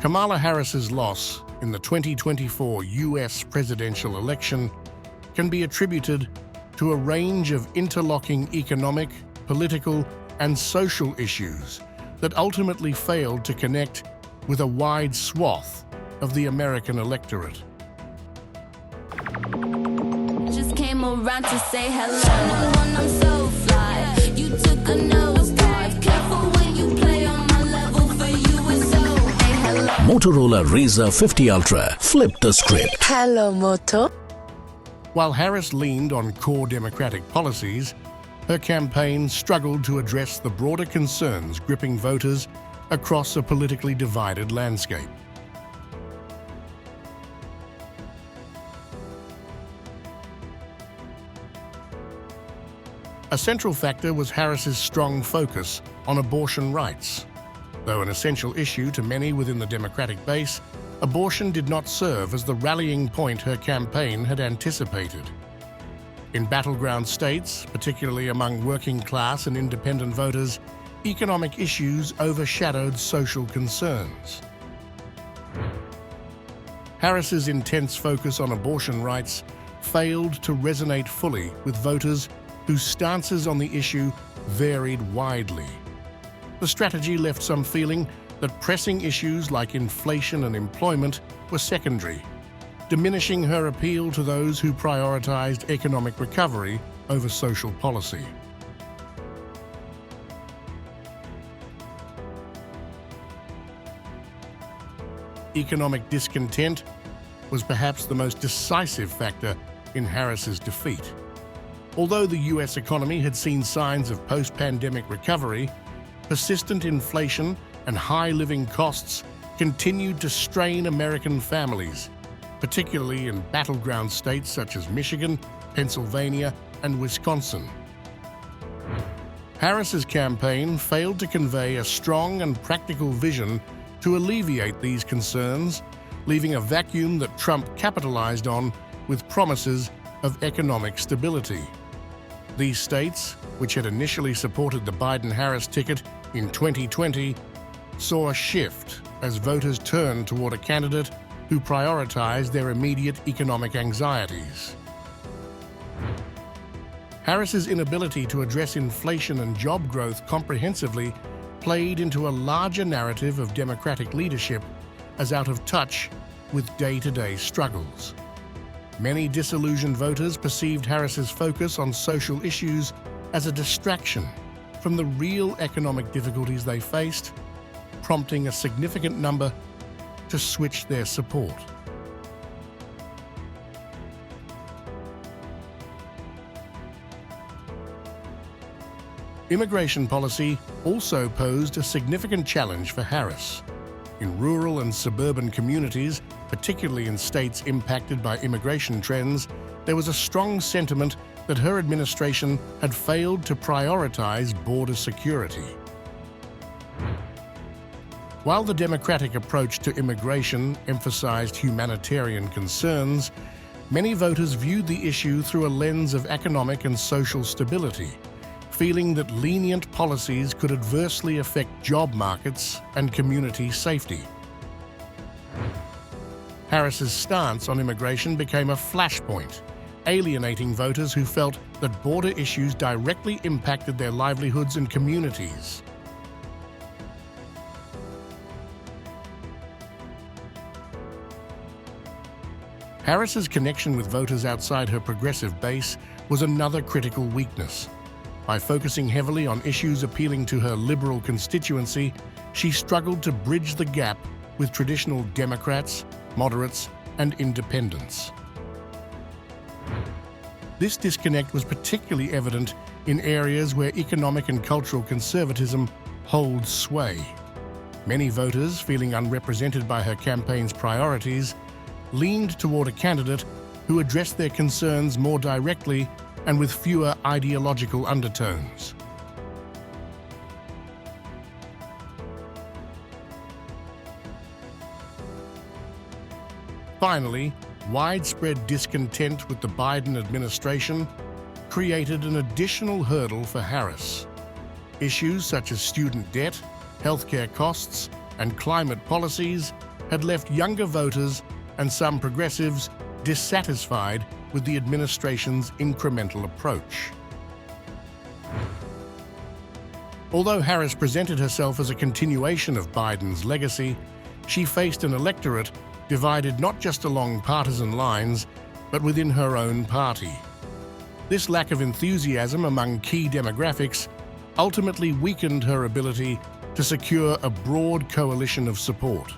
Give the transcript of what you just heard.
Kamala Harris's loss in the 2024 U.S. presidential election can be attributed to a range of interlocking economic, political, and social issues that ultimately failed to connect with a wide swath of the American electorate. Just came around to say hello. I'm so fly. You took a nosedive. Careful when you play on my level. For you it's so. Hey, hello. Motorola Razr 50 Ultra. Flip the script. Hello, Moto. While Harris leaned on core Democratic policies, her campaign struggled to address the broader concerns gripping voters across a politically divided landscape. A central factor was Harris's strong focus on abortion rights. Though an essential issue to many within the Democratic base, abortion did not serve as the rallying point her campaign had anticipated. In battleground states, particularly among working-class and independent voters, economic issues overshadowed social concerns. Harris's intense focus on abortion rights failed to resonate fully with voters whose stances on the issue varied widely. The strategy left some feeling that pressing issues like inflation and employment were secondary, diminishing her appeal to those who prioritized economic recovery over social policy. Economic discontent was perhaps the most decisive factor in Harris's defeat. Although the U.S. economy had seen signs of post-pandemic recovery, persistent inflation and high living costs continued to strain American families, particularly in battleground states such as Michigan, Pennsylvania, and Wisconsin. Harris's campaign failed to convey a strong and practical vision to alleviate these concerns, leaving a vacuum that Trump capitalized on with promises of economic stability. These states, which had initially supported the Biden-Harris ticket in 2020, saw a shift as voters turned toward a candidate who prioritized their immediate economic anxieties. Harris's inability to address inflation and job growth comprehensively played into a larger narrative of Democratic leadership as out of touch with day-to-day struggles. Many disillusioned voters perceived Harris's focus on social issues as a distraction from the real economic difficulties they faced, prompting a significant number to switch their support. Immigration policy also posed a significant challenge for Harris. In rural and suburban communities, particularly in states impacted by immigration trends, there was a strong sentiment that her administration had failed to prioritize border security. While the Democratic approach to immigration emphasized humanitarian concerns, many voters viewed the issue through a lens of economic and social stability, feeling that lenient policies could adversely affect job markets and community safety. Harris's stance on immigration became a flashpoint, alienating voters who felt that border issues directly impacted their livelihoods and communities. Harris's connection with voters outside her progressive base was another critical weakness. By focusing heavily on issues appealing to her liberal constituency, she struggled to bridge the gap with traditional Democrats, moderates, and independents. This disconnect was particularly evident in areas where economic and cultural conservatism holds sway. Many voters, feeling unrepresented by her campaign's priorities, leaned toward a candidate who addressed their concerns more directly and with fewer ideological undertones. Finally, widespread discontent with the Biden administration created an additional hurdle for Harris. Issues such as student debt, healthcare costs, and climate policies had left younger voters and some progressives dissatisfied with the administration's incremental approach. Although Harris presented herself as a continuation of Biden's legacy, she faced an electorate divided not just along partisan lines, but within her own party. This lack of enthusiasm among key demographics ultimately weakened her ability to secure a broad coalition of support.